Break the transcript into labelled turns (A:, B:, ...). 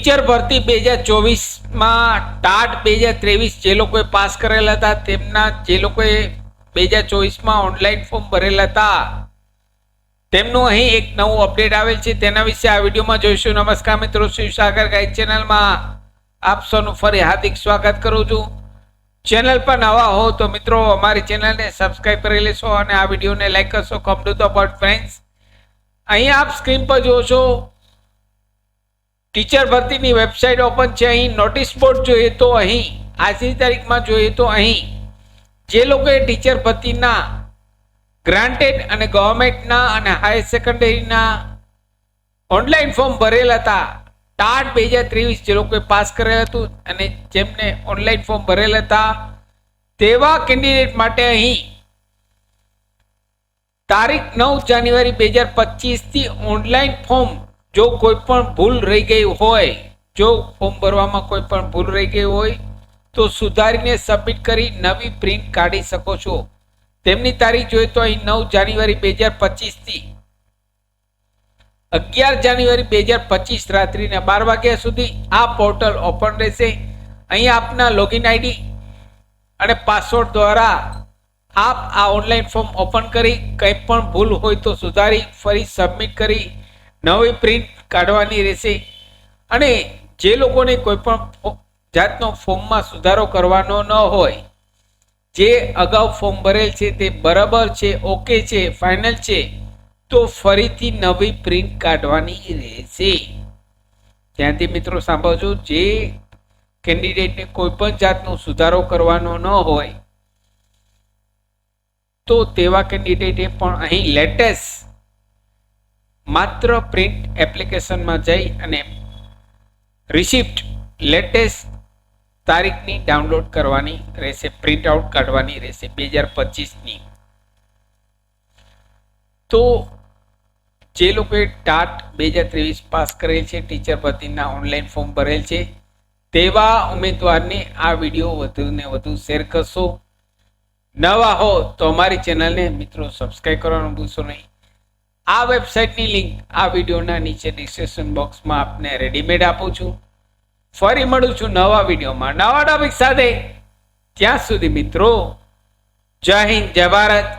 A: Teacher ભરતી 2024માં TAT 2023 જે લોકોએ પાસ કરેલા હતા તેમના જે લોકોએ 2024માં ઓનલાઈન ફોર્મ ભરેલા હતા તેમનું અહીં એક નવું અપડેટ આવેલ છે, તેના વિશે આ વિડીયોમાં જોઈશું. નમસ્કાર મિત્રો, શિવસાગર ગાઈડ ચેનલમાં આપ સૌનું ફરી હાર્દિક સ્વાગત કરું છું. ચેનલ પર નવા હો તો મિત્રો અમારી ચેનલને સબસ્ક્રાઇબ કરી લેશો અને આ વિડીયોને લાઈક કરશો. Come to the point friends, અહીં આપ સ્ક્રીન પર જોશો ટીચર ભરતીની વેબસાઇટ ઓપન છે. અહીં નોટિસ બોર્ડ જોઈએ તો અહીં આજની તારીખમાં જોઈએ તો અહીં જે લોકોએ ટીચર ભરતીના ગ્રાન્ટેડ અને ગવર્મેન્ટના અને હાયર સેકન્ડરીના ઓનલાઈન ફોર્મ ભરેલા હતા ટાટ 2023 જે લોકોએ પાસ કરેલ હતું અને જેમને ઓનલાઈન ફોર્મ ભરેલા હતા તેવા કેન્ડિડેટ માટે અહીં તારીખ 9 જાન્યુઆરી 2025 થી ઓનલાઈન ફોર્મ જો કોઈ પણ ભૂલ રહી ગઈ હોય, જો ફોર્મ ભરવામાં કોઈ પણ ભૂલ રહી ગઈ હોય તો સુધારીને સબમિટ કરી નવી પ્રિન્ટ કાઢી શકો છો. તેમની તારીખ જોઈએ તો અહીં 9 જાન્યુઆરી 2025 થી 11 જાન્યુઆરી 2025 રાત્રિના 12 વાગ્યા સુધી આ પોર્ટલ ઓપન રહેશે. અહીં આપના લોગિન આઈડી અને પાસવર્ડ દ્વારા આપ આ ઓનલાઈન ફોર્મ ઓપન કરી કંઈ પણ ભૂલ હોય તો સુધારી ફરી સબમિટ કરી નવી પ્રિન્ટ કાઢવાની રહેશે. અને જે લોકોને કોઈ પણ જાતનો ફોર્મમાં સુધારો કરવાનો ન હોય, જે અગાઉ ફોર્મ ભરેલ છે તે બરાબર છે, ઓકે છે, ફાઇનલ છે, તો ફરીથી નવી પ્રિન્ટ કાઢવાની રહેશે. ત્યાંથી મિત્રો સાંભળજો, જે કેન્ડિડેટને કોઈ પણ જાતનો સુધારો કરવાનો ન હોય તો તેવા કેન્ડિડેટે પણ અહીં લેટેસ્ટ માત્ર પ્રિન્ટ એપ્લિકેશનમાં જઈ અને રિસિપ્ટ લેટેસ્ટ તારીખની ડાઉનલોડ કરવાની રહેશે, પ્રિન્ટ આઉટ કાઢવાની રહેશે 2025ની. તો જે લોકોએ ટાટ 2023 પાસ કરેલ છે, ટીચર ભરતીના ઓનલાઈન ફોર્મ ભરેલ છે તેવા ઉમેદવારને આ વિડીયો વધુને વધુ શેર કરશો. નવા હો તો અમારી ચેનલને મિત્રો સબસ્ક્રાઈબ કરવાનું ભૂલશો નહીં. આ વેબસાઇટની લિંક આ વિડીયોના નીચે ડિસ્ક્રિપ્શન બોક્સમાં આપને રેડીમેડ આપું છું. ફરી મળું છું નવા વિડીયોમાં નવા ટોપિક સાથે. ત્યાં સુધી મિત્રો જય હિન્દ, જય ભારત.